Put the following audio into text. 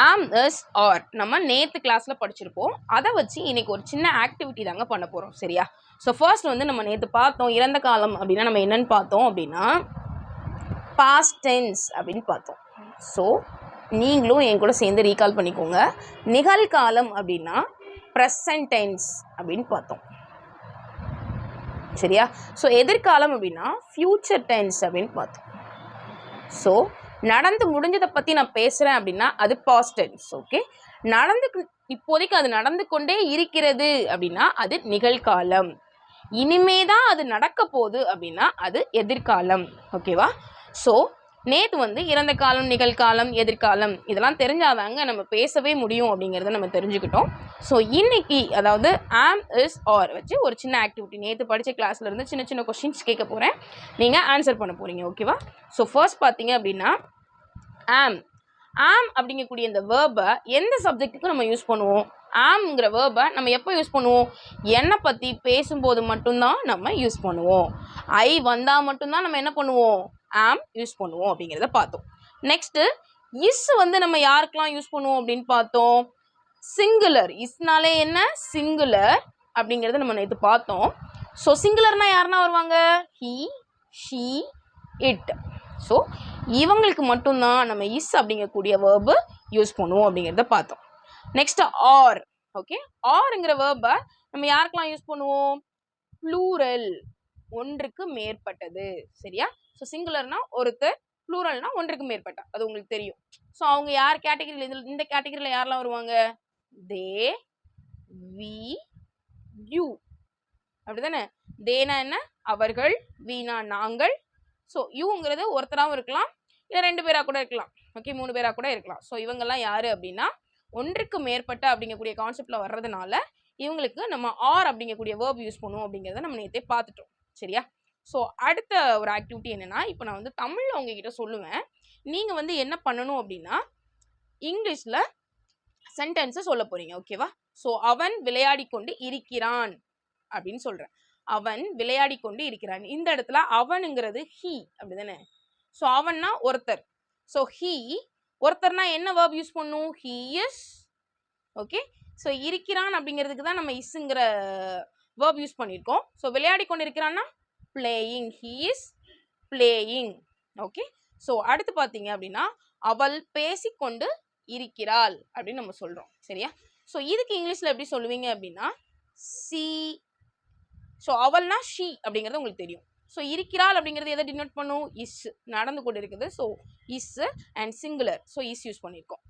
Am is R நம்ம நேற்று கிளாஸில் படிச்சிருப்போம். அதை வச்சு இன்னைக்கு ஒரு சின்ன ஆக்டிவிட்டி தாங்க பண்ண போகிறோம். சரியா? ஸோ ஃபர்ஸ்ட் வந்து நம்ம நேற்று பார்த்தோம் இறந்த காலம் அப்படின்னா நம்ம என்னென்னு பார்த்தோம் அப்படின்னா பாஸ்ட் டென்ஸ் அப்படின்னு பார்த்தோம். ஸோ நீங்களும் என் கூட சேர்ந்து ரீகால் பண்ணிக்கோங்க. நிகழ்காலம் அப்படின்னா ப்ரெசன்ட் டென்ஸ் அப்படின்னு பார்த்தோம். சரியா? ஸோ எதிர்காலம் அப்படின்னா ஃப்யூச்சர் டென்ஸ் அப்படின்னு பார்த்தோம். ஸோ நடந்து முடிஞ்சதை பற்றி நான் பேசுகிறேன் அப்படின்னா அது பாஸ்ட் டென்ஸ். ஓகே, இப்போதைக்கு அது நடந்து கொண்டே இருக்கிறது அப்படின்னா அது நிகழ்காலம். இனிமே தான் அது நடக்க போகுது அப்படின்னா அது எதிர்காலம். ஓகேவா? ஸோ நேற்று வந்து இறந்த காலம், நிகழ்காலம், எதிர்காலம் இதெல்லாம் தெரிஞ்சாதாங்க நம்ம பேசவே முடியும் அப்படிங்கிறத நம்ம தெரிஞ்சுக்கிட்டோம். ஸோ இன்னைக்கு அதாவது ஆம் இஸ் ஆர் வச்சு ஒரு சின்ன ஆக்டிவிட்டி நேற்று படித்த கிளாஸில் இருந்து சின்ன சின்ன கொஸ்டின்ஸ் கேட்க போகிறேன். நீங்கள் ஆன்சர் பண்ண போகிறீங்க. ஓகேவா? ஸோ ஃபர்ஸ்ட் பார்த்தீங்க அப்படின்னா ஆம் அப்படிங்கக்கூடிய இந்த வேர்பை எந்த சப்ஜெக்ட்டுக்கும் நம்ம யூஸ் பண்ணுவோம்? ஆம்ங்கிற வேர்பை நம்ம எப்போ யூஸ் பண்ணுவோம்? என்னை பற்றி பேசும்போது மட்டும்தான் நம்ம யூஸ் பண்ணுவோம். ஐ வந்தால் மட்டும்தான் நம்ம என்ன பண்ணுவோம்? ஆம் யூஸ் பண்ணுவோம் அப்படிங்கிறத பார்த்தோம். நெக்ஸ்ட்டு இஸ் வந்து நம்ம யாருக்கெல்லாம் யூஸ் பண்ணுவோம் அப்படின்னு பார்த்தோம்? சிங்குலர். இஸ்னாலே என்ன? சிங்குலர் அப்படிங்கிறத நம்ம நேற்று பார்த்தோம். ஸோ சிங்குலர்னா யாருன்னா வருவாங்க? He, she, it. ஸோ இவங்களுக்கு மட்டும்தான் நம்ம இஸ் அப்படிங்கக்கூடிய வேர்பு யூஸ் பண்ணுவோம் அப்படிங்கிறத பார்த்தோம். Next R. ஓகே, ஆர்ங்கிற வேர்பை நம்ம யாருக்கெல்லாம் யூஸ் பண்ணுவோம்? ப்ளூரல், ஒன்றுக்கு மேற்பட்டது. சரியா? ஸோ சிங்குலர்னா ஒருத்தர், ப்ளூரல்னா ஒன்றுக்கு மேற்பட்ட, அது உங்களுக்கு தெரியும். ஸோ அவங்க யார் கேட்டகரியில், இந்த கேட்டகரியில் யாரெல்லாம் வருவாங்க? தே, வி, யூ. அப்படிதானே? தேனா என்ன? அவர்கள், வீணா நாங்கள். ஸோ யூங்கிறது ஒருத்தராகவும் இருக்கலாம், இல்லை 2 பேராக கூட இருக்கலாம். ஓகே, 3 பேராக கூட இருக்கலாம். ஸோ இவங்கெல்லாம் யார் அப்படின்னா ஒன்றுக்கு மேற்பட்ட அப்படிங்கக்கூடிய கான்செப்டில் வர்றதுனால இவங்களுக்கு நம்ம ஆர் அப்படிங்கக்கூடிய வேர்ப் யூஸ் பண்ணுவோம் அப்படிங்கிறத நம்ம நேற்றே பார்த்துட்டோம். சரியா? ஸோ அடுத்த ஒரு ஆக்டிவிட்டி என்னென்னா, இப்போ நான் வந்து தமிழில் உங்ககிட்ட சொல்லுவேன். நீங்கள் வந்து என்ன பண்ணணும் அப்படின்னா இங்கிலீஷில் சென்டென்ஸை சொல்ல போகிறீங்க. ஓகேவா? ஸோ அவன் விளையாடி கொண்டு இருக்கிறான் அப்படின்னு சொல்கிறேன். அவன் விளையாடி கொண்டு இருக்கிறான். இந்த இடத்துல அவனுங்கிறது ஹீ. அப்படிதானே? ஸோ அவன்னா ஒருத்தர். ஸோ ஹீ ஒருத்தர்னா என்ன வேர்ப் யூஸ் பண்ணும்? He is. ஓகே, ஸோ இருக்கிறான் அப்படிங்கிறதுக்கு தான் நம்ம இஸ்ங்கிற வேர்ப் யூஸ் பண்ணியிருக்கோம். ஸோ விளையாடி கொண்டு இருக்கிறான்னா playing. He is playing. Okay, so அடுத்து பார்த்தீங்க அப்படின்னா அவள் பேசிக்கொண்டு இருக்கிறாள் அப்படின்னு நம்ம சொல்கிறோம். சரியா? ஸோ இதுக்கு இங்கிலீஷில் எப்படி சொல்லுவீங்க அப்படின்னா சி. ஸோ அவள்னா ஷீ அப்படிங்கிறது உங்களுக்கு தெரியும். ஸோ இருக்கிறாள் அப்படிங்கிறது எதை டினோட் பண்ணும்? இஸ். நடந்து கொண்டு இருக்குது. So is and singular. So is use பண்ணியிருக்கோம்.